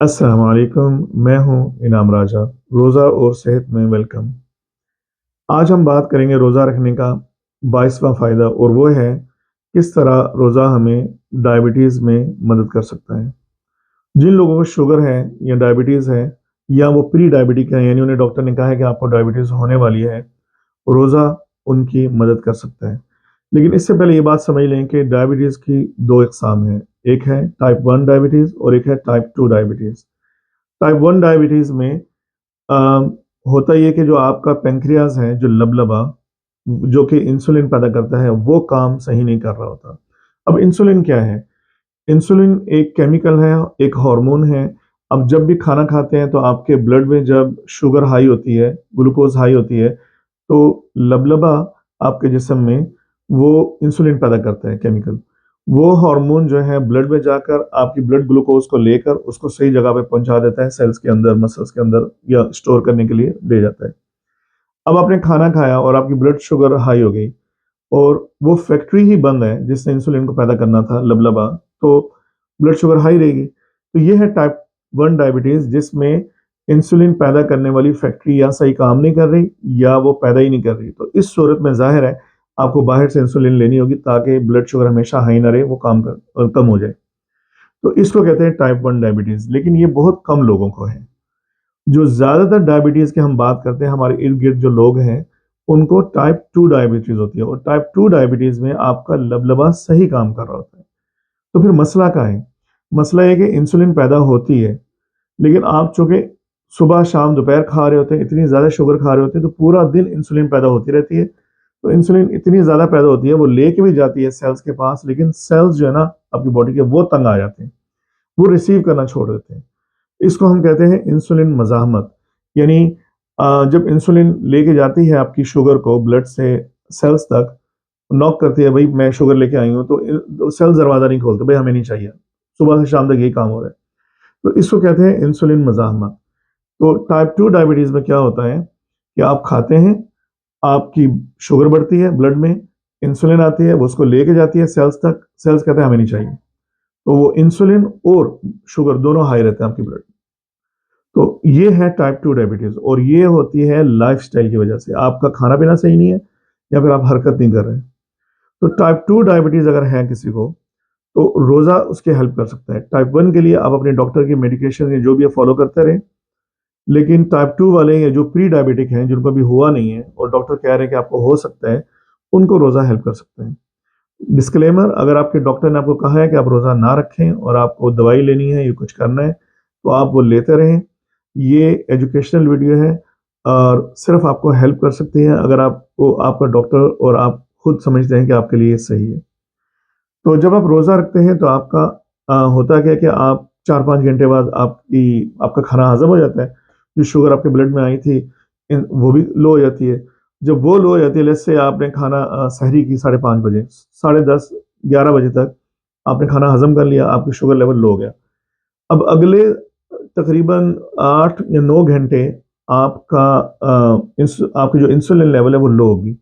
अस्सलाम वालेकुम। मैं हूं इनाम राजा। रोज़ा और सेहत में वेलकम। आज हम बात करेंगे रोज़ा रखने का 22वां फ़ायदा, और वो है किस तरह रोज़ा हमें डायबिटीज़ में मदद कर सकता है। जिन लोगों को शुगर है या डायबिटीज़ है, या वो प्री डायबिटिक है, यानी उन्हें डॉक्टर ने कहा है कि आपको डायबिटीज़ होने वाली है, रोज़ा उनकी मदद कर सकता है। लेकिन इससे पहले ये बात समझ लें कि डायबिटीज़ की 2 इकसाम हैं। एक है टाइप 1 डायबिटीज़ और एक है टाइप 2 डायबिटीज़। टाइप 1 डायबिटीज़ में अ, होता ये है कि जो आपका पैंक्रियाज़ है, जो लबलबा, जो कि इंसुलिन पैदा करता है, वो काम सही नहीं कर रहा होता। अब इंसुलिन क्या है? इंसुलिन एक केमिकल है, एक हार्मोन है। अब जब भी खाना खाते हैं तो आपके ब्लड में जब शुगर हाई होती है, ग्लूकोज़ हाई होती है, तो लबलबा आपके जिस्म में वो इंसुलिन पैदा करता है, केमिकल। वो हार्मोन जो है ब्लड में जाकर आपकी ब्लड ग्लूकोज़ को लेकर उसको सही जगह पे पहुँचा देता है, सेल्स के अंदर, मसल्स के अंदर, या स्टोर करने के लिए ले जाता है। अब आपने खाना खाया और आपकी ब्लड शुगर हाई हो गई, और वो फैक्ट्री ही बंद है जिसने इंसुलिन को पैदा करना था, लबलबा, तो ब्लड शुगर हाई रहेगी। तो ये है टाइप 1 डायबिटीज़, जिसमें इंसुलिन पैदा करने वाली फैक्ट्री या सही काम नहीं कर रही, या वो पैदा ही नहीं कर रही। तो इस सूरत में ज़ाहिर है आपको बाहर से इंसुलिन लेनी होगी, ताकि ब्लड शुगर हमेशा हाई ना रहे, वो काम कम हो जाए। तो इसको कहते हैं टाइप 1 डायबिटीज़, लेकिन ये बहुत कम लोगों को है। जो ज़्यादातर डायबिटीज़ की हम बात करते हैं, हमारे इर्द-गिर्द जो लोग हैं, उनको टाइप 2 डायबिटीज़ होती है, और टाइप 2 डायबिटीज़ में आपका लबलबा सही काम कर रहा होता है। तो फिर मसला क्या है? मसला ये है कि इंसुलिन पैदा होती है, लेकिन आप चूँकि सुबह, शाम, दोपहर खा रहे होते हैं, इतनी ज़्यादा शुगर खा रहे होते हैं, तो पूरा दिन इंसुलिन पैदा होती रहती है। तो इंसुलिन इतनी ज़्यादा पैदा होती है, वो लेके भी जाती है सेल्स के पास, लेकिन सेल्स जो है ना आपकी बॉडी के, वो तंग आ जाते हैं, वो रिसीव करना छोड़ देते हैं। इसको हम कहते हैं इंसुलिन मज़ाहमत। यानी जब इंसुलिन लेके जाती है आपकी शुगर को ब्लड से सेल्स तक, नॉक करती है, भई मैं शुगर लेके आई हूँ, तो सेल्स दरवाज़ा नहीं खोलते, भई हमें नहीं चाहिए। सुबह से शाम तक यही काम हो रहा है। तो इसको कहते हैं इंसुलिन मज़ाहमत। तो टाइप 2 डायबिटीज़ में क्या होता है कि आप खाते हैं, आपकी शुगर बढ़ती है ब्लड में, इंसुलिन आती है, वो उसको लेके जाती है सेल्स तक, सेल्स कहते हैं हमें नहीं चाहिए। तो वो इंसुलिन और शुगर दोनों हाई रहते हैं आपकी ब्लड। तो ये है टाइप 2 डायबिटीज़, और ये होती है लाइफ़स्टाइल की वजह से। आपका खाना-पीना सही नहीं है, या फिर आप हरकत नहीं कर रहे हैं। तो टाइप 2 डायबिटीज़ अगर है किसी को, तो रोज़ा उसकी हेल्प कर सकता है। टाइप 1 के लिए आप अपने डॉक्टर की मेडिकेशन या जो भी है फॉलो करते रहें। लेकिन टाइप 2 वाले, या जो प्री डायबिटिक हैं, जिनको अभी हुआ नहीं है और डॉक्टर कह रहे हैं कि आपको हो सकता है, उनको रोज़ा हेल्प कर सकता है। डिस्क्लेमर, अगर आपके डॉक्टर ने आपको कहा है कि आप रोज़ा ना रखें और आपको दवाई लेनी है या कुछ करना है, तो आप वो लेते रहें। ये एजुकेशनल वीडियो है, और सिर्फ़ आपको हेल्प कर सकती है अगर आपको आपका डॉक्टर और आप खुद समझते हैं कि आपके लिए ये सही है। तो जब आप रोज़ा रखते हैं तो आपका होता क्या है कि आप 4-5 घंटे बाद आपका खाना हज़म हो जाता है। जो शुगर आपके ब्लड में आई थी, वो भी लो हो जाती है। जब वो लो हो जाती है, लेट्स से आपने खाना सहरी की 5:30 बजे, साढ़े 10, 11 बजे तक आपने खाना हज़म कर लिया, आपकी शुगर लेवल लो हो गया। अब अगले तकरीबन 8 या 9 घंटे आपका आपकी जो इंसुलिन लेवल है वो लो होगी।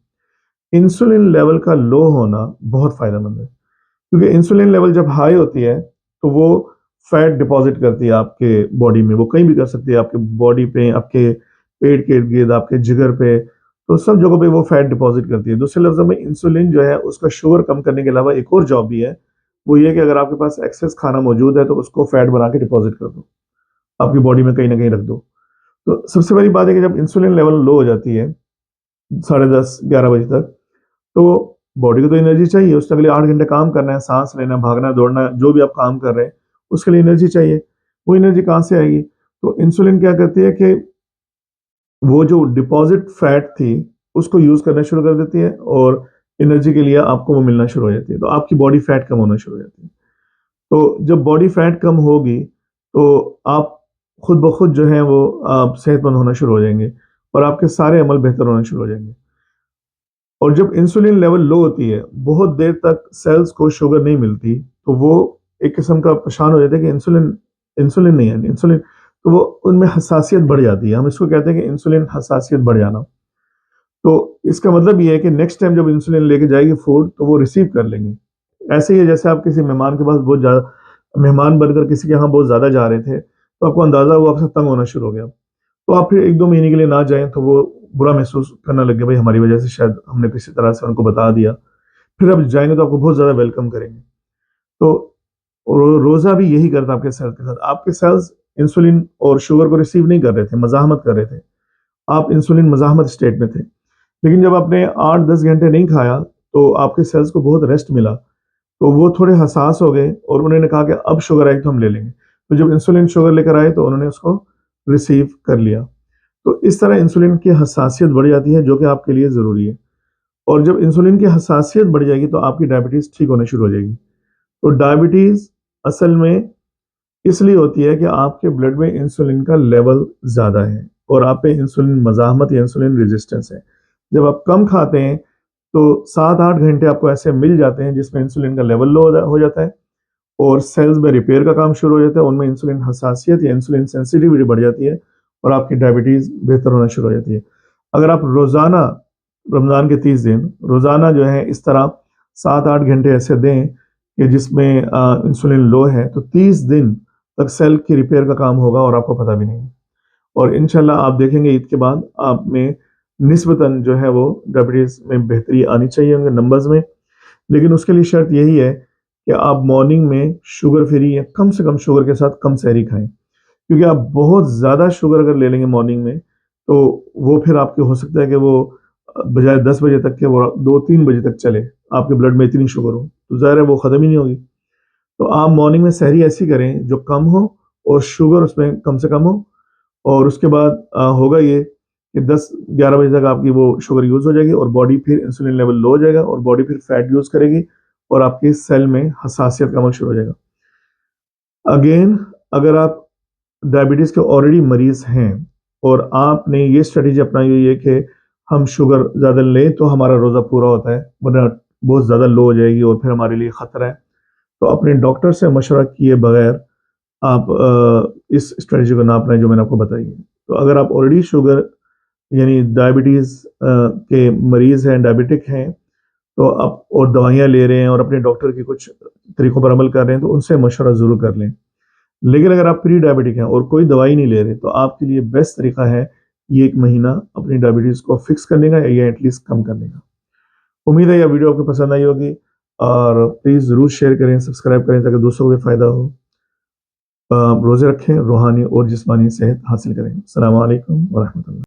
इंसुलिन लेवल का लो होना बहुत फ़ायदेमंद है, क्योंकि इंसुलिन लेवल जब हाई होती है, तो वो फैट डिपॉज़िट करती है आपके बॉडी में, वो कहीं भी कर सकती है, आपके बॉडी पे, आपके पेट के इर्द-गिर्द, आपके जिगर पे, तो सब जगहों पे वो फैट डिपॉज़िट करती है। दूसरे लफ्ज़ों में, इंसुलिन जो है उसका शुगर कम करने के अलावा एक और जॉब भी है, वो ये है कि अगर आपके पास एक्सेस खाना मौजूद है, तो उसको फैट बना के डिपॉज़िट कर दो, आपकी बॉडी में कहीं न कहीं रख दो। तो सबसे बड़ी बात है कि जब इंसुलिन लेवल लो हो जाती है, साढ़े 10, 11 बजे तक, तो बॉडी को तो एनर्जी चाहिए, उसने अगले 8 घंटे काम करना है, साँस लेना है, भागना, दौड़ना, जो भी आप काम कर रहे हैं, उसके लिए एनर्जी चाहिए। वो एनर्जी कहाँ से आएगी? तो इंसुलिन क्या करती है कि वो जो डिपॉज़िट फैट थी, उसको यूज़ करना शुरू कर देती है, और एनर्जी के लिए आपको वो मिलना शुरू हो जाती है। तो आपकी बॉडी फैट कम होना शुरू हो जाती है। तो जब बॉडी फैट कम होगी, तो आप खुद ब खुद जो है वो सेहतमंद होना शुरू हो जाएँगे, और आपके सारे अमल बेहतर होना शुरू हो जाएँगे। और जब इंसुलिन लेवल लो होती है, बहुत देर तक सेल्स को शुगर नहीं मिलती, तो वो एक किस्म का परेशान हो जाता है कि इंसुलिन इंसुलिन नहीं है, इंसुलिन, तो वो उनमें हसासियत बढ़ जाती है। हम इसको कहते हैं कि इंसुलिन हसासियत बढ़ जाना। तो इसका मतलब ये है कि नेक्स्ट टाइम जब इंसुलिन लेके जाएगी फूड, तो वो रिसीव कर लेंगे। ऐसे ही है जैसे आप किसी मेहमान के पास बहुत ज़्यादा, मेहमान बनकर किसी के यहाँ बहुत ज़्यादा जा रहे थे, तो तो आपको अंदाज़ा हुआ आपसे तंग होना शुरू हो गया। तो आप फिर 1-2 महीने के लिए ना जाएँ, तो वो बुरा महसूस करने लग गए, भाई हमारी वज़ह से शायद हमने किसी तरह से उनको बता दिया। फिर आप जाएँगे तो आपको बहुत ज़्यादा वेलकम करेंगे। तो रोज़ा भी यही करता है आपके सेल्स के साथ। आपके सेल्स इंसुलिन और शुगर को रिसीव नहीं कर रहे थे, मज़ाहमत कर रहे थे। आप इंसुलिन मज़ाहमत स्टेट में थे। लेकिन जब आपने 8-10 घंटे नहीं खाया, तो आपके सेल्स को बहुत रेस्ट मिला। तो वो थोड़े हसास हो गए और उन्होंने कहा कि अब शुगर आएगी तो हम ले लेंगे। तो जब इंसुलिन शुगर लेकर आए तो उन्होंने उसको रिसीव कर लिया। तो इस तरह इंसुलिन की हसासियत बढ़ जाती है, जो कि आपके लिए ज़रूरी है। और जब इंसुलिन की हसासियत बढ़ जाएगी तो आपकी डायबिटीज़ ठीक होना शुरू हो जाएगी। तो डायबिटीज़ असल में इसलिए होती है कि आपके ब्लड में इंसुलिन का लेवल ज़्यादा है और आप पे इंसुलिन मज़ाहमत या इंसुलिन रेजिस्टेंस है। जब आप कम खाते हैं तो 7-8 घंटे आपको ऐसे मिल जाते हैं जिसमें इंसुलिन का लेवल लो हो जाता है और सेल्स में रिपेयर का काम शुरू हो जाता है। उनमें इंसुलिन हसासियत या इंसुलिन सेंसिटिविटी बढ़ जाती है और आपकी डायबिटीज़ बेहतर होना शुरू हो जाती है। अगर आप रोज़ाना रमज़ान के 30 दिन रोज़ाना जो है इस तरह 7-8 घंटे ऐसे दें कि जिसमें इंसुलिन लो है, तो 30 दिन तक सेल की रिपेयर का काम होगा और आपको पता भी नहीं। और इंशाल्लाह आप देखेंगे ईद के बाद आप में निस्बतन जो है वो डायबिटीज़ में बेहतरी आनी चाहिए उनके नंबर्स में। लेकिन उसके लिए शर्त यही है कि आप मॉर्निंग में शुगर फ्री या कम से कम शुगर के साथ कम सहरी खाएँ। क्योंकि आप बहुत ज़्यादा शुगर अगर ले लेंगे मॉर्निंग में, तो वो फिर आपके हो सकता है कि वो बजाय 10 बजे तक के वो 2-3 बजे तक चले, आपके ब्लड में इतनी शुगर हो, तो ज़ाहिर है वो ख़त्म ही नहीं होगी। तो आप मॉर्निंग में सहरी ऐसी करें जो कम हो और शुगर उसमें कम से कम हो और उसके बाद होगा ये कि 10-11 बजे तक आपकी वो शुगर यूज़ हो जाएगी और बॉडी फिर इंसुलिन लेवल लो हो जाएगा और बॉडी फिर फैट यूज़ करेगी और आपके सेल में हसासियत का अमल शुरू हो जाएगा। अगेन अगर आप डायबिटीज़ के ऑलरेडी मरीज़ हैं और आपने ये स्ट्रैटेजी अपनाई हुई है कि हम शुगर ज़्यादा लें तो हमारा रोज़ा पूरा होता है, वरना बहुत ज़्यादा लो हो जाएगी और फिर हमारे लिए ख़तरा है। तो अपने डॉक्टर से मशवरा किए बगैर आप इस स्ट्रैटेजी को ना अपनाएँ जो मैंने आपको बताई है। तो अगर आप ऑलरेडी शुगर यानी डायबिटीज़ के मरीज़ हैं, डायबिटिक हैं, तो आप और दवाइयाँ ले रहे हैं और अपने डॉक्टर के कुछ तरीकों पर अमल कर रहे हैं, तो उनसे मशवरा ज़रूर कर लें। लेकिन अगर आप प्री डायबिटिक हैं और कोई दवाई नहीं ले रहे, तो आपके लिए बेस्ट तरीका है ये 1 महीना अपनी डायबिटीज़ को फिक्स करने का या एटलीस्ट कम करने का। उम्मीद है यह वीडियो आपको पसंद आई होगी और प्लीज़ ज़रूर शेयर करें, सब्सक्राइब करें ताकि दूसरों को भी फ़ायदा हो। रोज़े रखें, रूहानी और जिस्मानी सेहत हासिल करें। अस्सलामु अलैकुम व रहमतुल्लाह।